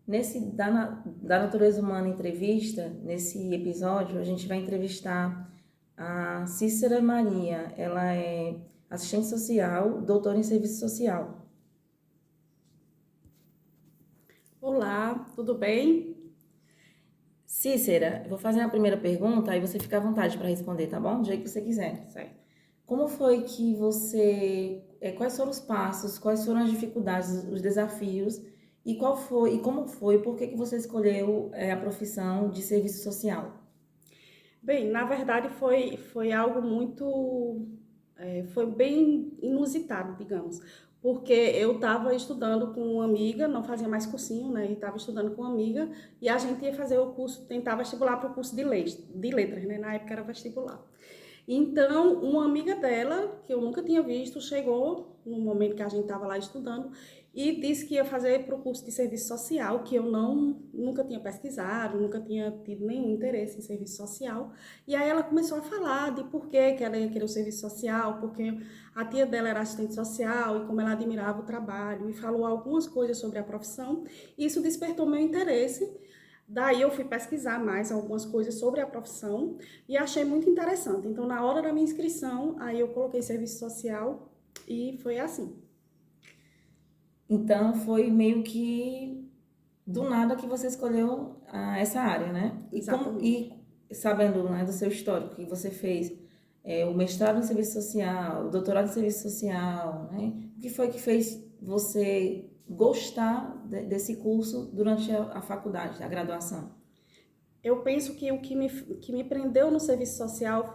Da Natureza Humana Entrevista, nesse episódio, a gente vai entrevistar a Cícera Maria. Ela é assistente social, doutora em serviço social. Olá, tudo bem? Cícera, eu vou fazer a primeira pergunta, aí você fica à vontade para responder, tá bom? Do jeito que você quiser. Certo. Como foi que quais foram os passos, quais foram as dificuldades, os desafios e como foi, por que você escolheu a profissão de serviço social? Bem, na verdade foi algo foi bem inusitado, digamos, porque eu estava estudando com uma amiga, não fazia mais cursinho, né? E estava estudando com uma amiga e a gente ia fazer o curso, tentar vestibular para o curso de letras, né? Na época era vestibular. Então, uma amiga dela, que eu nunca tinha visto, chegou no momento que a gente estava lá estudando e disse que ia fazer para o curso de serviço social, que eu nunca tinha pesquisado, nunca tinha tido nenhum interesse em serviço social. E aí ela começou a falar de por que ela ia querer o serviço social, porque a tia dela era assistente social e como ela admirava o trabalho, e falou algumas coisas sobre a profissão. Isso despertou meu interesse. Daí eu fui pesquisar mais algumas coisas sobre a profissão e achei muito interessante. Então, na hora da minha inscrição, aí eu coloquei serviço social e foi assim. Então foi meio que do nada que você escolheu essa área, né? Exatamente. Sabendo, né, do seu histórico, que você fez o mestrado em serviço social, o doutorado em serviço social, né? O que foi que fez você gostar desse curso durante a faculdade, a graduação? Eu penso que que me prendeu no serviço social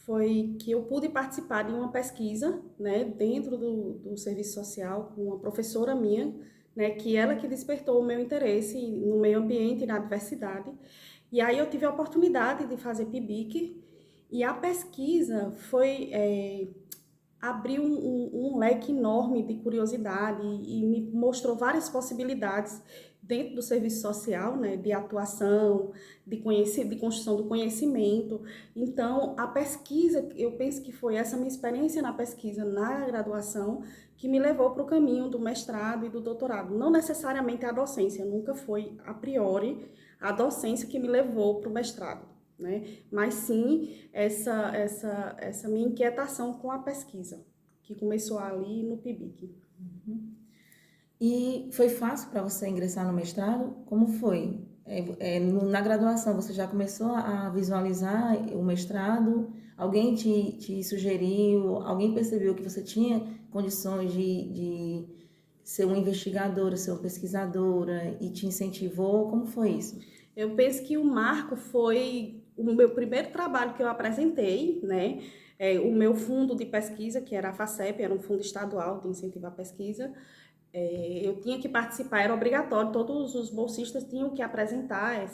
foi que eu pude participar de uma pesquisa, né, dentro do serviço social com uma professora minha, né, que ela que despertou o meu interesse no meio ambiente e na diversidade. E aí eu tive a oportunidade de fazer PIBIC e a pesquisa abriu um leque enorme de curiosidade e me mostrou várias possibilidades dentro do serviço social, né, de atuação, de construção do conhecimento. Então, a pesquisa, eu penso que foi essa minha experiência na pesquisa, na graduação, que me levou para o caminho do mestrado e do doutorado. Não necessariamente a docência, nunca foi a priori a docência que me levou para o mestrado, né? Mas sim essa minha inquietação com a pesquisa, que começou ali no PIBIC. E foi fácil para você ingressar no mestrado? Como foi? Na graduação, você já começou a visualizar o mestrado? Alguém te sugeriu? Alguém percebeu que você tinha condições de ser uma investigadora, ser uma pesquisadora e te incentivou? Como foi isso? Eu penso que o marco foi o meu primeiro trabalho que eu apresentei, né? O meu fundo de pesquisa, que era a FACEP, era um fundo estadual de incentivo à pesquisa. Eu tinha que participar, era obrigatório, todos os bolsistas tinham que apresentar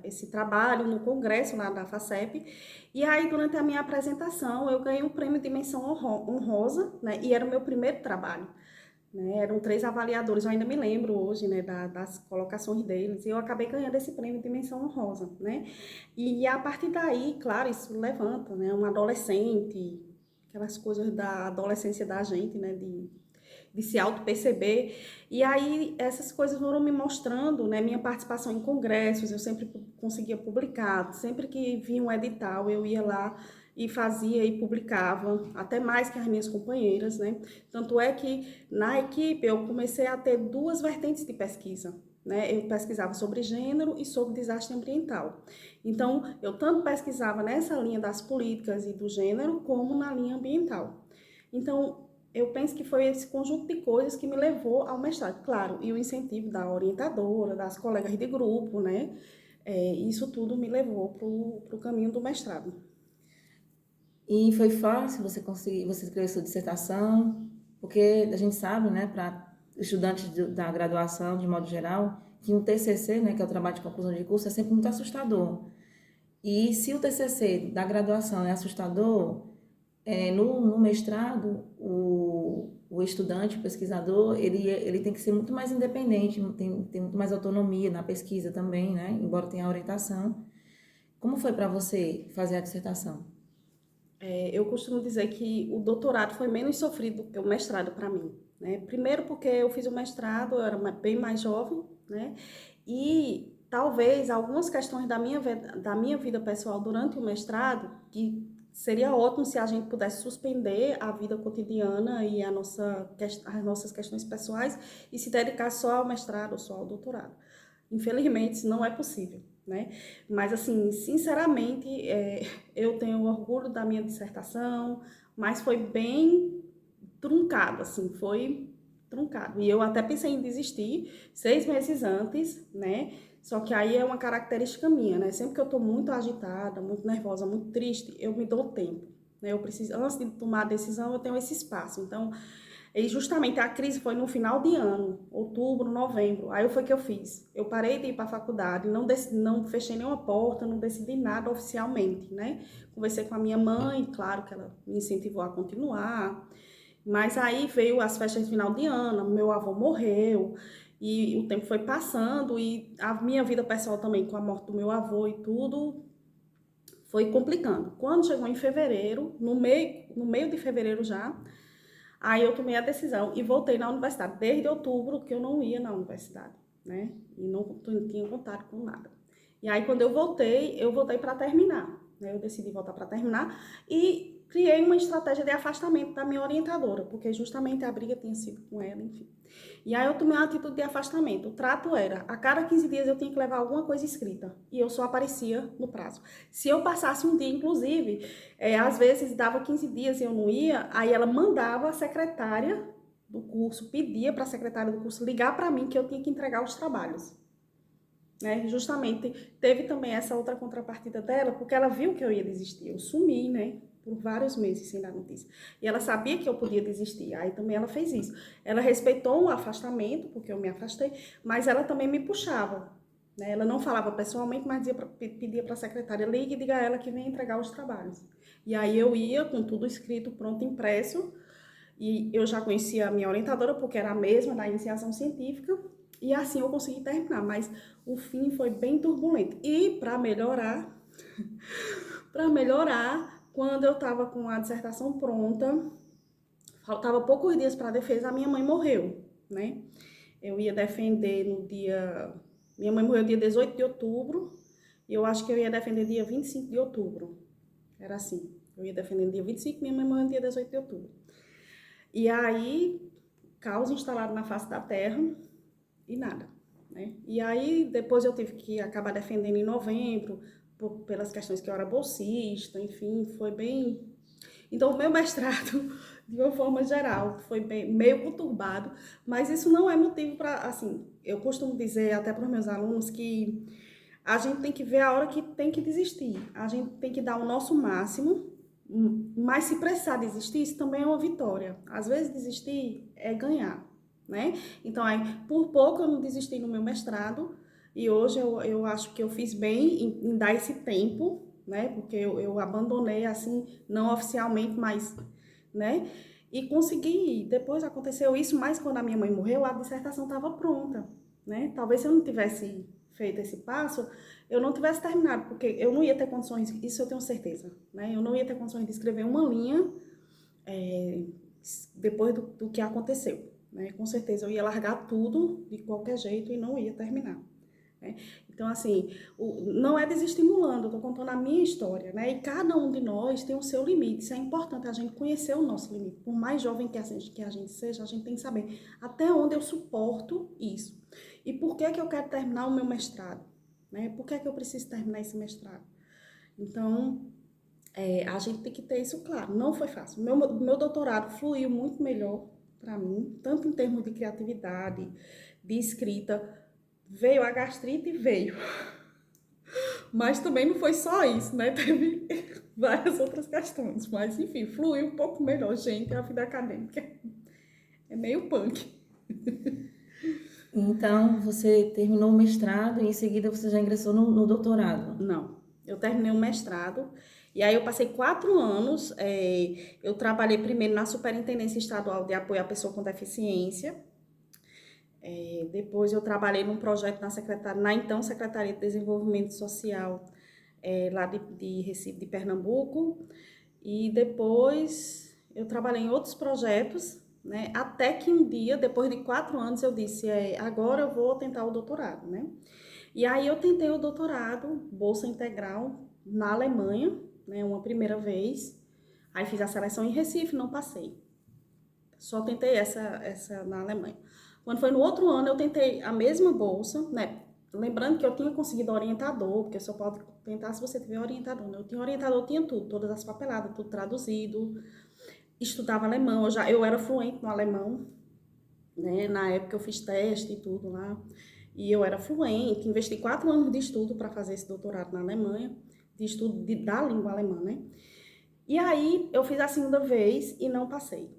esse trabalho no congresso lá da FACEP. E aí, durante a minha apresentação, eu ganhei um prêmio de menção honrosa, né? E era o meu primeiro trabalho. Né? Eram 3 avaliadores, eu ainda me lembro hoje, né, das colocações deles, e eu acabei ganhando esse prêmio de menção honrosa, né? E a partir daí, claro, isso levanta, né, um adolescente, aquelas coisas da adolescência da gente, né, de se auto-perceber, e aí essas coisas foram me mostrando, né, minha participação em congressos, eu sempre conseguia publicar, sempre que vinha um edital, eu ia lá e fazia e publicava, até mais que as minhas companheiras, né? Tanto é que na equipe eu comecei a ter 2 vertentes de pesquisa, né? Eu pesquisava sobre gênero e sobre desastre ambiental. Então, eu tanto pesquisava nessa linha das políticas e do gênero, como na linha ambiental. Então, eu penso que foi esse conjunto de coisas que me levou ao mestrado, claro, e o incentivo da orientadora, das colegas de grupo, né? Isso tudo me levou para o caminho do mestrado. E foi fácil você conseguir, você escrever sua dissertação? Porque a gente sabe, né, para estudantes da graduação, de modo geral, que um TCC, né, que é o trabalho de conclusão de curso, é sempre muito assustador. E se o TCC da graduação é assustador, no mestrado, o estudante, o pesquisador, ele tem que ser muito mais independente, tem muito mais autonomia na pesquisa também, né, embora tenha orientação. Como foi para você fazer a dissertação? Eu costumo dizer que o doutorado foi menos sofrido do que o mestrado para mim, né? Primeiro porque eu fiz o mestrado, eu era bem mais jovem, né? E talvez algumas questões da minha vida pessoal durante o mestrado, que seria ótimo se a gente pudesse suspender a vida cotidiana e as nossas questões pessoais e se dedicar só ao mestrado ou só ao doutorado. Infelizmente, isso não é possível, né? Mas, assim, sinceramente, eu tenho orgulho da minha dissertação, mas foi bem truncado, assim, foi truncado. E eu até pensei em desistir 6 meses antes, né? Só que aí é uma característica minha, né? Sempre que eu tô muito agitada, muito nervosa, muito triste, eu me dou tempo, né? Eu preciso, antes de tomar a decisão, eu tenho esse espaço. Então, e justamente a crise foi no final de ano, outubro, novembro. Aí foi que eu fiz. Eu parei de ir para a faculdade, não fechei nenhuma porta, não decidi nada oficialmente, né? Conversei com a minha mãe, claro que ela me incentivou a continuar. Mas aí veio as festas de final de ano, meu avô morreu, e o tempo foi passando, e a minha vida pessoal também, com a morte do meu avô e tudo, foi complicando. Quando chegou em fevereiro, no meio de fevereiro já, aí eu tomei a decisão e voltei na universidade. Desde outubro que eu não ia na universidade, né? E não tinha contato com nada. E aí quando eu voltei para terminar, né? Eu decidi voltar para terminar e criei uma estratégia de afastamento da minha orientadora, porque justamente a briga tinha sido com ela, enfim. E aí eu tomei uma atitude de afastamento. O trato era, a cada 15 dias eu tinha que levar alguma coisa escrita, e eu só aparecia no prazo. Se eu passasse um dia, inclusive, às vezes dava 15 dias e eu não ia, aí ela mandava a secretária do curso, pedia para a secretária do curso ligar para mim que eu tinha que entregar os trabalhos. Né? Justamente, teve também essa outra contrapartida dela, porque ela viu que eu ia desistir. Eu sumi, né? Por vários meses sem dar notícia. E ela sabia que eu podia desistir. Aí também ela fez isso. Ela respeitou o afastamento, porque eu me afastei, mas ela também me puxava. Né? Ela não falava pessoalmente, mas pedia para a secretária, ligue e diga a ela que vem entregar os trabalhos. E aí eu ia com tudo escrito, pronto, impresso, e eu já conhecia a minha orientadora, porque era a mesma da iniciação científica, e assim eu consegui terminar, mas o fim foi bem turbulento. E para melhorar, quando eu estava com a dissertação pronta, faltava poucos dias para a defesa, a minha mãe morreu, né? Eu ia defender no dia... Minha mãe morreu dia 18 de outubro, e eu acho que eu ia defender dia 25 de outubro. Era assim, eu ia defender no dia 25, minha mãe morreu no dia 18 de outubro. E aí, caos instalado na face da terra e nada, né? E aí, depois eu tive que acabar defendendo em novembro, pelas questões que eu era bolsista, enfim, foi bem... Então, o meu mestrado, de uma forma geral, foi meio conturbado, mas isso não é motivo para, assim, eu costumo dizer até para os meus alunos que a gente tem que ver a hora que tem que desistir, a gente tem que dar o nosso máximo, mas se precisar desistir, isso também é uma vitória. Às vezes desistir é ganhar, né? Então, aí, por pouco eu não desisti no meu mestrado, e hoje eu acho que eu fiz bem em dar esse tempo, né? Porque eu abandonei, assim, não oficialmente, mas, né? E consegui. Depois aconteceu isso, mas quando a minha mãe morreu, a dissertação estava pronta, né? Talvez se eu não tivesse feito esse passo, eu não tivesse terminado, porque eu não ia ter condições, isso eu tenho certeza, né? Eu não ia ter condições de escrever uma linha depois do que aconteceu, né? Com certeza eu ia largar tudo de qualquer jeito e não ia terminar. Né? Então, assim, não é desestimulando, eu estou contando a minha história, né? E cada um de nós tem o seu limite. Isso é importante, a gente conhecer o nosso limite. Por mais jovem que a gente seja, a gente tem que saber até onde eu suporto isso. E por que eu quero terminar o meu mestrado? Né? Por que eu preciso terminar esse mestrado? Então, a gente tem que ter isso claro. Não foi fácil. Meu doutorado fluiu muito melhor para mim, tanto em termos de criatividade, de escrita. Veio a gastrite, veio. Mas também não foi só isso, né? Teve várias outras questões. Mas, enfim, fluiu um pouco melhor, gente. A vida acadêmica é meio punk. Então, você terminou o mestrado e em seguida você já ingressou no doutorado. Não, eu terminei o mestrado e aí eu passei 4 anos. Eu trabalhei primeiro na Superintendência Estadual de Apoio à Pessoa com Deficiência. Depois eu trabalhei num projeto na então Secretaria de Desenvolvimento Social, lá de Recife, de Pernambuco. E depois eu trabalhei em outros projetos, né? Até que um dia, depois de 4 anos, eu disse, agora eu vou tentar o doutorado, né? E aí eu tentei o doutorado, bolsa integral, na Alemanha, né? Uma primeira vez. Aí fiz a seleção em Recife, não passei. Só tentei essa na Alemanha. Quando foi no outro ano, eu tentei a mesma bolsa, né? Lembrando que eu tinha conseguido orientador, porque só pode tentar se você tiver orientador, né? Eu tinha orientador, tinha tudo, todas as papeladas, tudo traduzido. Estudava alemão, eu era fluente no alemão, né? Na época eu fiz teste e tudo lá. E eu era fluente, investi 4 anos de estudo para fazer esse doutorado na Alemanha, de estudo da língua alemã, né? E aí eu fiz a segunda vez e não passei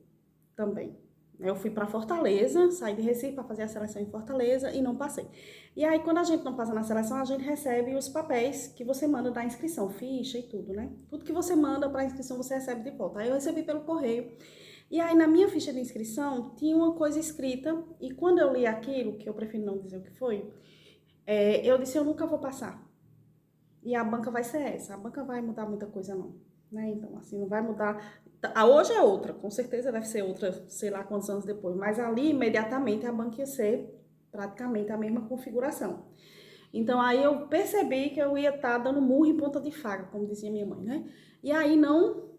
também. Eu fui para Fortaleza, saí de Recife para fazer a seleção em Fortaleza e não passei. E aí, quando a gente não passa na seleção, a gente recebe os papéis que você manda da inscrição, ficha e tudo, né? Tudo que você manda para a inscrição, você recebe de volta. Aí eu recebi pelo correio. E aí, na minha ficha de inscrição, tinha uma coisa escrita, e quando eu li aquilo, que eu prefiro não dizer o que foi, eu disse, eu nunca vou passar. E a banca vai ser essa, a banca vai mudar muita coisa não, né? Então, assim, não vai mudar. Hoje é outra, com certeza deve ser outra, sei lá quantos anos depois, mas ali, imediatamente, a banca ia ser praticamente a mesma configuração. Então, aí eu percebi que eu ia estar dando murro em ponta de faca, como dizia minha mãe, né? E aí não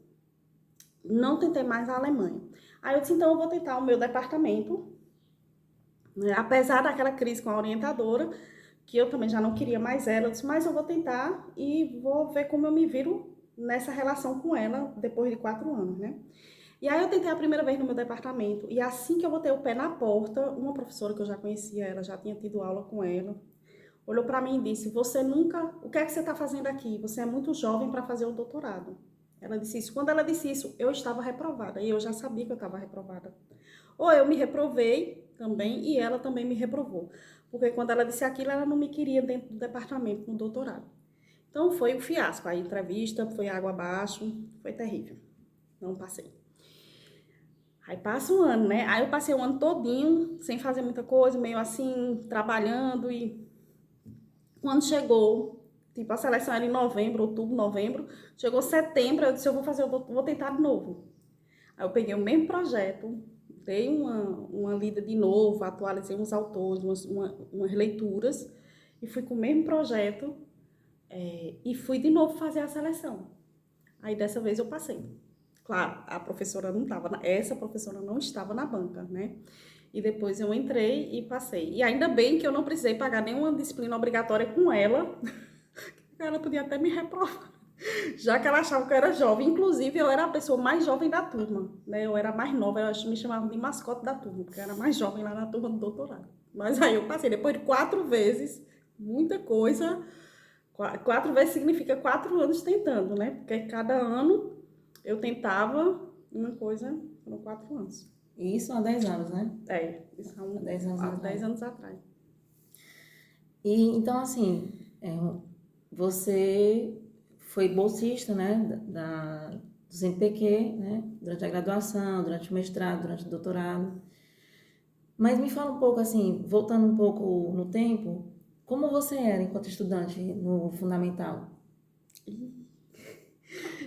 tentei mais a Alemanha. Aí eu disse, então eu vou tentar o meu departamento, né? Apesar daquela crise com a orientadora, que eu também já não queria mais ela, eu disse, mas eu vou tentar e vou ver como eu me viro nessa relação com ela depois de 4 anos, né? E aí eu tentei a primeira vez no meu departamento, e assim que eu botei o pé na porta, uma professora que eu já conhecia, ela já tinha tido aula com ela, olhou para mim e disse, o que é que você está fazendo aqui? Você é muito jovem para fazer o doutorado. Ela disse isso. Quando ela disse isso, eu estava reprovada, e eu já sabia que eu estava reprovada. Ou eu me reprovei também, e ela também me reprovou. Porque quando ela disse aquilo, ela não me queria dentro do departamento no doutorado. Então foi um fiasco. A entrevista foi água abaixo, foi terrível. Não passei. Aí passa um ano, né? Aí eu passei o ano todinho, sem fazer muita coisa, meio assim, trabalhando. E quando chegou, tipo, a seleção era em novembro, outubro, novembro. Chegou setembro, eu disse, eu vou tentar de novo. Aí eu peguei o mesmo projeto, dei uma lida de novo, atualizei uns autores, umas leituras, e fui com o mesmo projeto, e fui de novo fazer a seleção. Aí dessa vez eu passei. Claro, a professora não estava, essa professora não estava na banca, né? E depois eu entrei e passei. E ainda bem que eu não precisei pagar nenhuma disciplina obrigatória com ela, ela podia até me reprovar, já que ela achava que eu era jovem. Inclusive, eu era a pessoa mais jovem da turma, né? Eu era mais nova, me chamavam de mascote da turma, porque eu era mais jovem lá na turma do doutorado. Mas aí eu passei, depois de 4 vezes, muita coisa. 4 vezes significa 4 anos tentando, né? Porque cada ano eu tentava uma coisa, foram 4 anos. Isso há 10 anos, né? Isso Há 10 anos há atrás. 10 anos atrás. E então, assim, você foi bolsista, né, do CNPq, né, durante a graduação, durante o mestrado, durante o doutorado. Mas me fala um pouco, assim, voltando um pouco no tempo, como você era enquanto estudante no fundamental?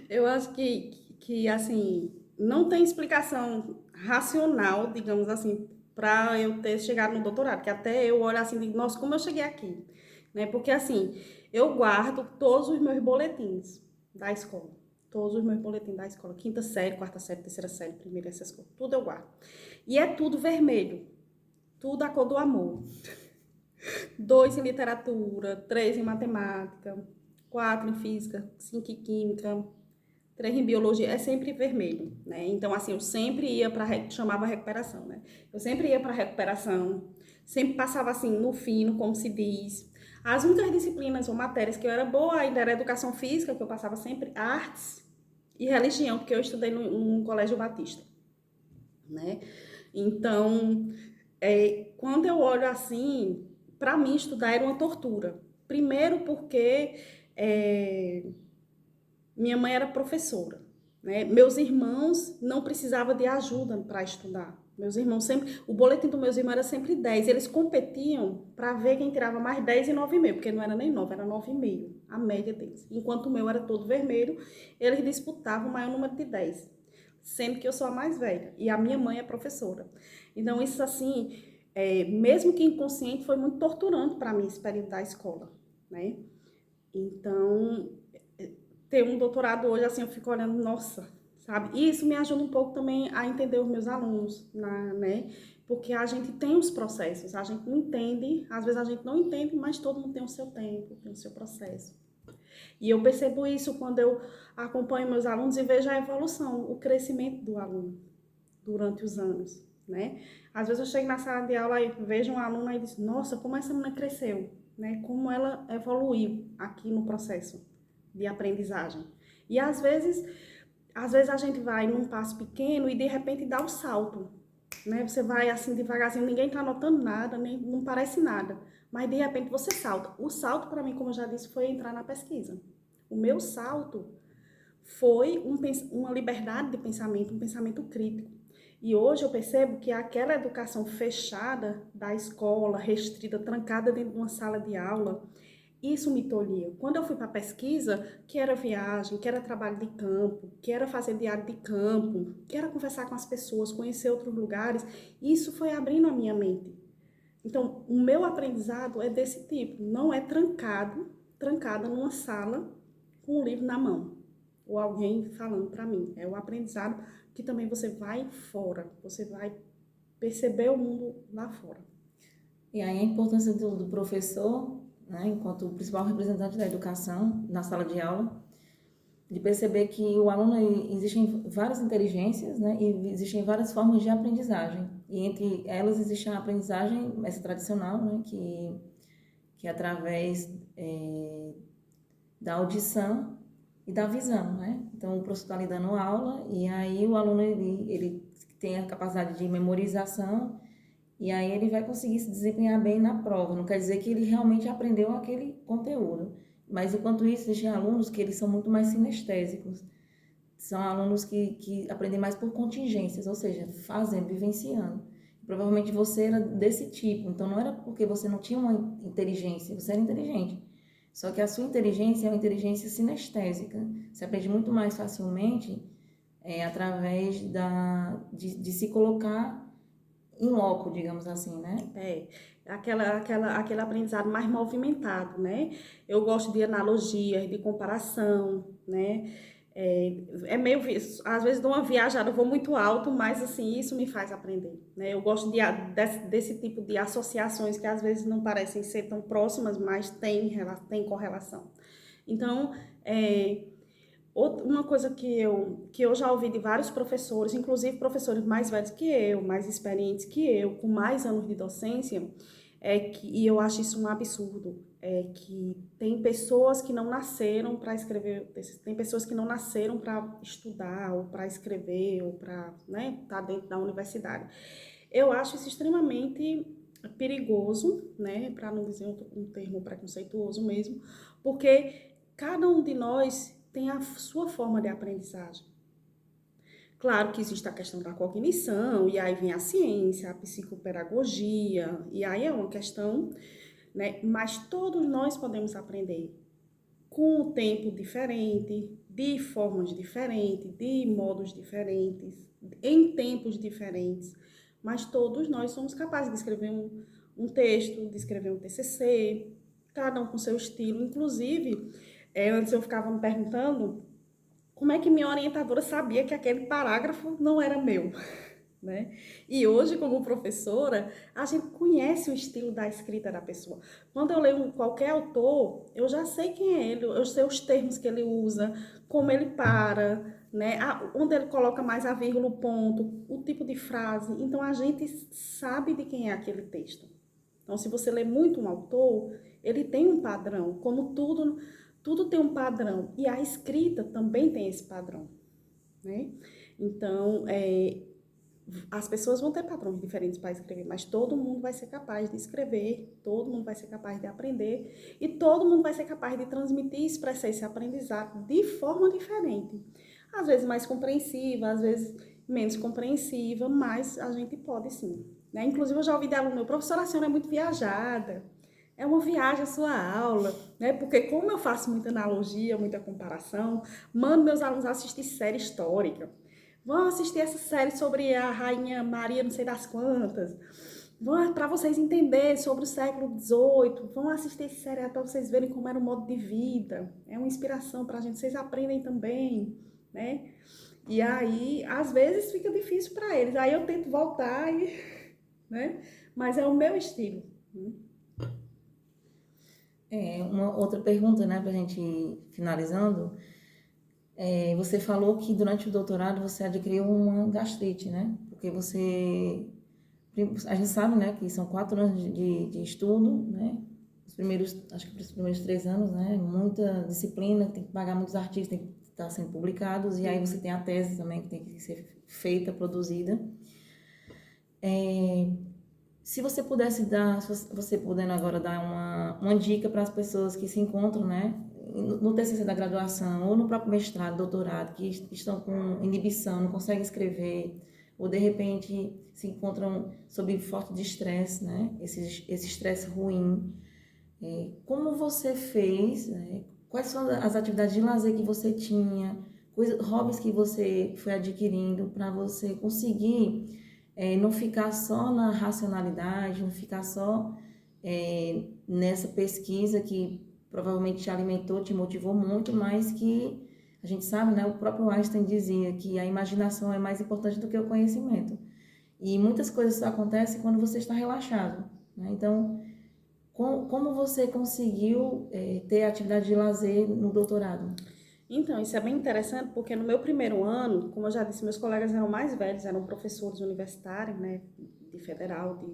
Eu acho que assim, não tem explicação racional, digamos assim, para eu ter chegado no doutorado, que até eu olho assim, digo, nossa, como eu cheguei aqui, né? Porque assim, eu guardo todos os meus boletins da escola, todos os meus boletins da escola, quinta série, quarta série, terceira série, primeira, essas coisas, tudo eu guardo. E é tudo vermelho, tudo a cor do amor. 2 em literatura, 3 em matemática, 4 em física, 5 em química, 3 em biologia, é sempre vermelho, né? Então, assim, eu sempre ia para, chamava recuperação, né? Eu sempre ia para recuperação, sempre passava assim, no fino, como se diz. As únicas disciplinas ou matérias que eu era boa ainda era educação física, que eu passava sempre artes e religião, porque eu estudei num colégio batista, né? Então, quando eu olho assim, para mim estudar era uma tortura. Primeiro porque minha mãe era professora, né? Meus irmãos não precisavam de ajuda para estudar. Meus irmãos sempre, o boletim dos meus irmãos era sempre 10. Eles competiam para ver quem tirava mais 10 e 9,5, porque não era nem 9, era 9,5, a média deles. Enquanto o meu era todo vermelho, eles disputavam o maior número de 10. sendo que eu sou a mais velha e a minha mãe é professora. Então, isso assim, mesmo que inconsciente, foi muito torturante para mim esse período da escola, né? Então, ter um doutorado hoje, assim, eu fico olhando, nossa, sabe? E isso me ajuda um pouco também a entender os meus alunos, né? Porque a gente tem os processos, a gente não entende, às vezes a gente não entende, mas todo mundo tem o seu tempo, tem o seu processo. E eu percebo isso quando eu acompanho meus alunos e vejo a evolução, o crescimento do aluno durante os anos, né? Às vezes eu chego na sala de aula e vejo um aluno e digo, nossa, como essa menina cresceu, né? Como ela evoluiu aqui no processo de aprendizagem. E às vezes a gente vai num passo pequeno e de repente dá um salto, né? Você vai assim devagarzinho, ninguém tá anotando nada, nem não parece nada, mas de repente você salta. O salto para mim, como eu já disse, foi entrar na pesquisa. O meu salto foi uma liberdade de pensamento, um pensamento crítico. E hoje eu percebo que aquela educação fechada da escola, restrita, trancada dentro de uma sala de aula, isso me tolhia. Quando eu fui para a pesquisa, que era viagem, que era trabalho de campo, que era fazer diário de campo, que era conversar com as pessoas, conhecer outros lugares, isso foi abrindo a minha mente. Então, o meu aprendizado é desse tipo, não é trancada numa sala com um livro na mão, ou alguém falando para mim. É o aprendizado que também você vai fora, você vai perceber o mundo lá fora. E aí a importância do professor, né, enquanto o principal representante da educação na sala de aula, de perceber que o aluno, existem várias inteligências, né, e existem várias formas de aprendizagem. E entre elas existe a aprendizagem essa tradicional, né, que é através da audição e da visão, né? Então o professor está lhe dando aula e aí o aluno ele tem a capacidade de memorização e aí ele vai conseguir se desempenhar bem na prova. Não quer dizer que ele realmente aprendeu aquele conteúdo, mas enquanto isso existem alunos que eles são muito mais sinestésicos. São alunos que aprendem mais por contingências, ou seja, fazendo, vivenciando. Provavelmente você era desse tipo, então não era porque você não tinha uma inteligência, você era inteligente. Só que a sua inteligência é uma inteligência sinestésica. Você aprende muito mais facilmente através de se colocar em loco, digamos assim, né? Aquele aprendizado mais movimentado, né? Eu gosto de analogias, de comparação, né? É meio, às vezes dou uma viajada, eu vou muito alto, mas assim, isso me faz aprender, né? Eu gosto desse tipo de associações que às vezes não parecem ser tão próximas, mas tem correlação. Então, uma coisa que eu já ouvi de vários professores, inclusive professores mais velhos que eu, mais experientes que eu, com mais anos de docência, e eu acho isso um absurdo, é que tem pessoas que não nasceram para escrever, tem pessoas que não nasceram para estudar, ou para escrever, ou para, né, estar dentro da universidade. Eu acho isso extremamente perigoso, né, para não dizer um termo preconceituoso mesmo, porque cada um de nós tem a sua forma de aprendizagem. Claro que existe a questão da cognição, e aí vem a ciência, a psicopedagogia, e aí é uma questão, né? Mas todos nós podemos aprender com um tempo diferente, de formas diferentes, de modos diferentes, em tempos diferentes, mas todos nós somos capazes de escrever um texto, de escrever um TCC, cada um com seu estilo. Inclusive, antes eu ficava me perguntando como é que minha orientadora sabia que aquele parágrafo não era meu, né? E hoje, como professora, a gente conhece o estilo da escrita da pessoa. Quando eu leio qualquer autor, eu já sei quem é ele, eu sei os termos que ele usa, como ele para, né? Onde ele coloca mais a vírgula, o ponto, o tipo de frase. Então, a gente sabe de quem é aquele texto. Então, se você lê muito um autor, ele tem um padrão, como tudo tem um padrão. E a escrita também tem esse padrão, né? Então, as pessoas vão ter padrões diferentes para escrever, mas todo mundo vai ser capaz de escrever, todo mundo vai ser capaz de aprender e todo mundo vai ser capaz de transmitir e expressar esse aprendizado de forma diferente. Às vezes mais compreensiva, às vezes menos compreensiva, mas a gente pode sim, né? Inclusive eu já ouvi de aluno meu, professora, a senhora é muito viajada. É uma viagem a sua aula, né? Porque como eu faço muita analogia, muita comparação, mando meus alunos assistir série histórica. vão assistir essa série sobre a Rainha Maria não sei das quantas, vão para vocês entenderem sobre o século XVIII, vão assistir esse seriado para vocês verem como era o modo de vida, é uma inspiração para a gente, vocês aprendem também, né? E aí, às vezes fica difícil para eles, aí eu tento voltar, né? Mas é o meu estilo. Uma outra pergunta, né, para a gente ir finalizando. Você falou que durante o doutorado você adquiriu uma gastrite, né? Porque a gente sabe, né, que são 4 anos de estudo, né? Acho que os primeiros 3 anos, né? Muita disciplina, tem que pagar muitos artigos, tem que estar sendo publicados, e aí você tem a tese também que tem que ser feita, produzida. Se você pudesse dar, se você podendo agora dar uma dica para as pessoas que se encontram, né, no TCC da graduação ou no próprio mestrado, doutorado, que estão com inibição, não conseguem escrever, ou de repente se encontram sob forte estresse, né, esse estresse ruim, como você fez, né, quais são as atividades de lazer que você tinha, hobbies que você foi adquirindo para você conseguir não ficar só na racionalidade, não ficar só nessa pesquisa que provavelmente te alimentou, te motivou muito, mas que a gente sabe, né? O próprio Einstein dizia que a imaginação é mais importante do que o conhecimento. E muitas coisas acontecem quando você está relaxado, né? Então, como você conseguiu ter atividade de lazer no doutorado? Então, isso é bem interessante, porque no meu primeiro ano, como eu já disse, meus colegas eram mais velhos, eram professores universitários, né, de federal,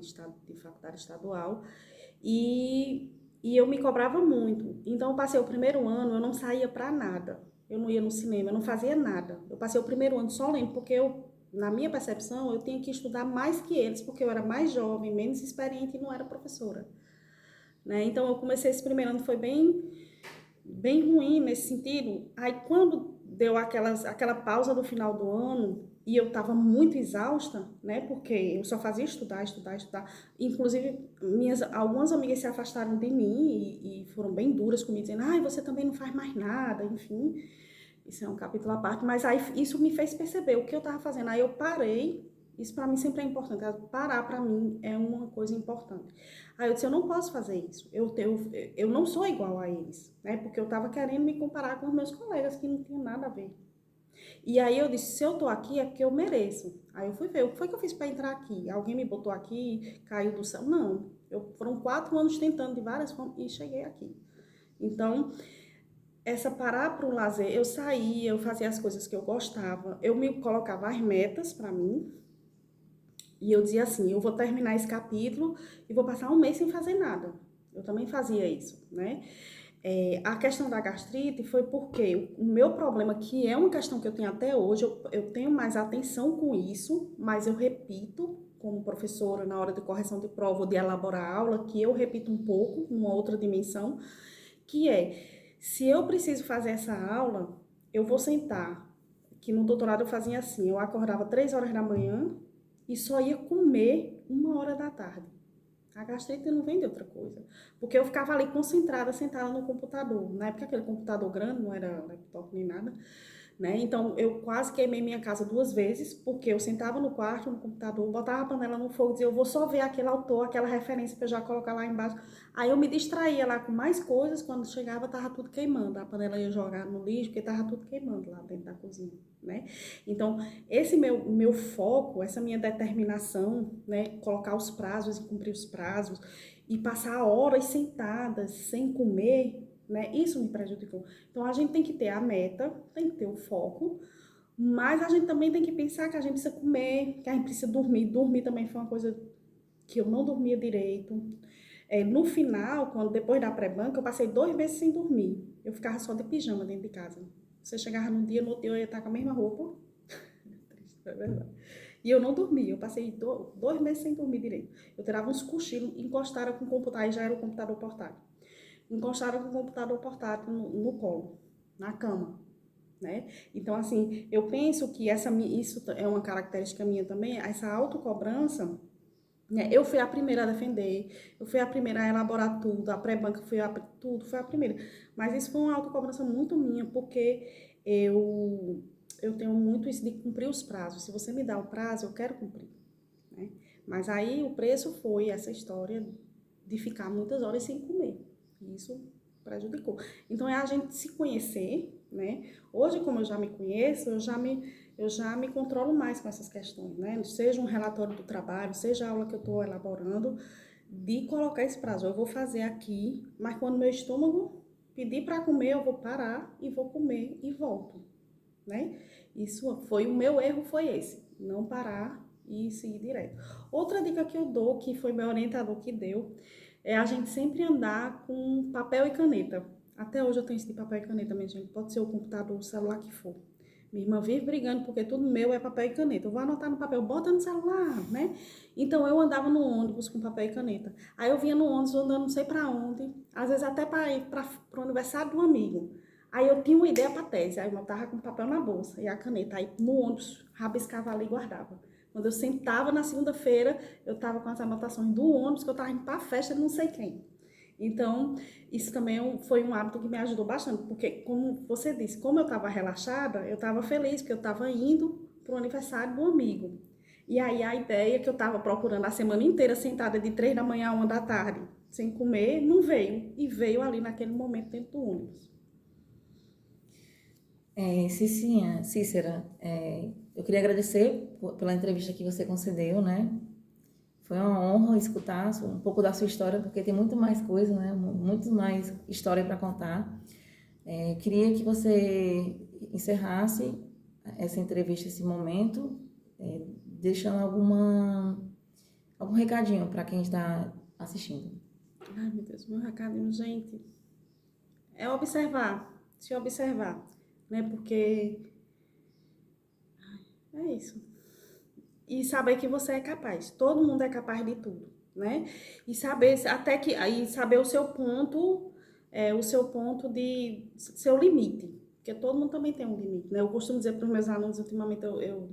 de faculdade estadual, e eu me cobrava muito. Então, eu passei o primeiro ano, eu não saía para nada. Eu não ia no cinema, eu não fazia nada. Eu passei o primeiro ano só lendo, porque na minha percepção, eu tinha que estudar mais que eles, porque eu era mais jovem, menos experiente e não era professora, né? Então, eu comecei esse primeiro ano, foi bem ruim nesse sentido. Aí quando deu aquela pausa do final do ano e eu estava muito exausta, né? Porque eu só fazia estudar, estudar, estudar. Inclusive, algumas amigas se afastaram de mim e foram bem duras comigo, dizendo, ai, você também não faz mais nada, enfim. Isso é um capítulo à parte, mas aí isso me fez perceber o que eu estava fazendo. Aí eu parei. Isso para mim sempre é importante. Parar para mim é uma coisa importante. Aí eu disse, eu não posso fazer isso. Eu não sou igual a eles, né? Porque eu estava querendo me comparar com os meus colegas que não tinham nada a ver. E aí eu disse, se eu tô aqui é porque eu mereço. Aí eu fui ver, o que foi que eu fiz para entrar aqui? Alguém me botou aqui, caiu do céu? Não. Foram 4 anos tentando de várias formas e cheguei aqui. Então, essa parar para o lazer, eu saía, eu fazia as coisas que eu gostava, eu me colocava as metas para mim, e eu dizia assim, eu vou terminar esse capítulo e vou passar um mês sem fazer nada. Eu também fazia isso, né? A questão da gastrite foi porque o meu problema, que é uma questão que eu tenho até hoje, eu tenho mais atenção com isso, mas eu repito, como professora, na hora de correção de prova ou de elaborar aula, que eu repito um pouco, numa outra dimensão, que se eu preciso fazer essa aula, eu vou sentar, que no doutorado eu fazia assim, eu acordava 3 horas da manhã e só ia comer 1 hora da tarde. A gastrite não vem de outra coisa. Porque eu ficava ali concentrada, sentada no computador. Na época aquele computador grande, não era laptop nem nada, né? Então eu quase queimei minha casa 2 vezes, porque eu sentava no quarto, no computador, botava a panela no fogo, dizia, eu vou só ver aquele autor, aquela referência para eu já colocar lá embaixo. Aí eu me distraía lá com mais coisas, quando chegava tava tudo queimando. A panela ia jogar no lixo, porque tava tudo queimando lá dentro da cozinha, né? Então, esse meu foco, essa minha determinação, né, colocar os prazos e cumprir os prazos e passar horas sentadas sem comer, né? Isso me prejudicou. Então a gente tem que ter a meta, tem que ter o foco, mas a gente também tem que pensar que a gente precisa comer, que a gente precisa dormir. Dormir também foi uma coisa que eu não dormia direito. No final, depois da pré-banca, eu passei 2 meses sem dormir. Eu ficava só de pijama dentro de casa. Você chegava no outro dia eu ia estar com a mesma roupa. Triste, é verdade. E eu não dormia, eu passei 2 meses sem dormir direito. Eu tirava uns cochilos, encostaram com o computador, aí já era o computador portátil. Encostaram com o computador portátil no colo, na cama, né? Então, assim, eu penso que isso é uma característica minha também, essa autocobrança, né? Eu fui a primeira a defender, eu fui a primeira a elaborar tudo, a pré-banca foi a primeira. Mas isso foi uma autocobrança muito minha, porque eu tenho muito isso de cumprir os prazos. Se você me dá o prazo, eu quero cumprir, né? Mas aí o preço foi essa história de ficar muitas horas sem comer. Isso prejudicou. Então é a gente se conhecer, né? Hoje, como eu já me conheço, eu já me controlo mais com essas questões, né? Seja um relatório do trabalho, seja a aula que eu estou elaborando, de colocar esse prazo. Eu vou fazer aqui, mas quando meu estômago pedir para comer, eu vou parar e vou comer e volto, né? Isso foi o meu erro, foi esse, não parar e seguir direto. Outra dica que eu dou, que foi meu orientador que deu, é a gente sempre andar com papel e caneta. Até hoje eu tenho esse de papel e caneta, minha gente. Pode ser o computador, o celular que for. Minha irmã vive brigando porque tudo meu é papel e caneta. Eu vou anotar no papel, bota no celular, né? Então eu andava no ônibus com papel e caneta. Aí eu vinha no ônibus andando não sei pra onde, às vezes até para ir para o aniversário de um amigo. Aí eu tinha uma ideia pra tese, aí eu tava com o papel na bolsa e a caneta. Aí no ônibus, rabiscava ali e guardava. Quando eu sentava na segunda-feira, eu tava com as anotações do ônibus, que eu tava indo pra festa de não sei quem. Então, isso também foi um hábito que me ajudou bastante, porque, como você disse, como eu estava relaxada, eu estava feliz, porque eu estava indo para o aniversário do amigo. E aí a ideia que eu estava procurando a semana inteira, sentada de 3 da manhã a 1 da tarde, sem comer, não veio. E veio ali naquele momento dentro do ônibus. Cícera, eu queria agradecer pela entrevista que você concedeu, né? Foi uma honra escutar um pouco da sua história, porque tem muito mais coisa, né? Muito mais história para contar. Queria que você encerrasse essa entrevista, esse momento, deixando algum recadinho para quem está assistindo. Ai, meu Deus, meu recadinho, gente, é observar, se observar, né? Porque é isso. E saber que você é capaz. Todo mundo é capaz de tudo, né? E saber até que aí saber o seu ponto de seu limite, porque todo mundo também tem um limite, né? Eu costumo dizer para os meus alunos, ultimamente eu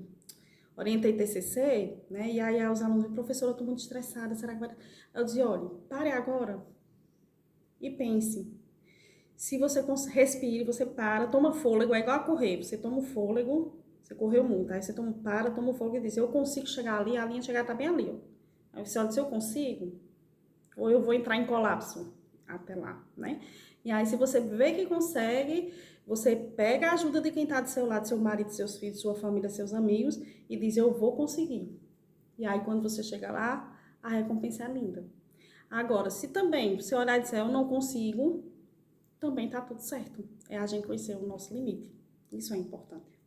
orientei TCC, né? E aí os alunos dizem, professora, eu estou muito estressada, será que vai... Eu dizia, olha, pare agora e pense. Se você respira, você para, toma fôlego, é igual a correr, você toma o fôlego, você correu muito, aí você toma o fôlego e diz, eu consigo chegar ali, a linha de chegada tá bem ali, ó. Aí você olha se eu consigo, ou eu vou entrar em colapso até lá, né? E aí se você vê que consegue, você pega a ajuda de quem tá do seu lado, seu marido, seus filhos, sua família, seus amigos, e diz, eu vou conseguir. E aí quando você chega lá, a recompensa é linda. Agora, se também você olhar e disser, eu não consigo, também tá tudo certo. É a gente conhecer o nosso limite. Isso é importante.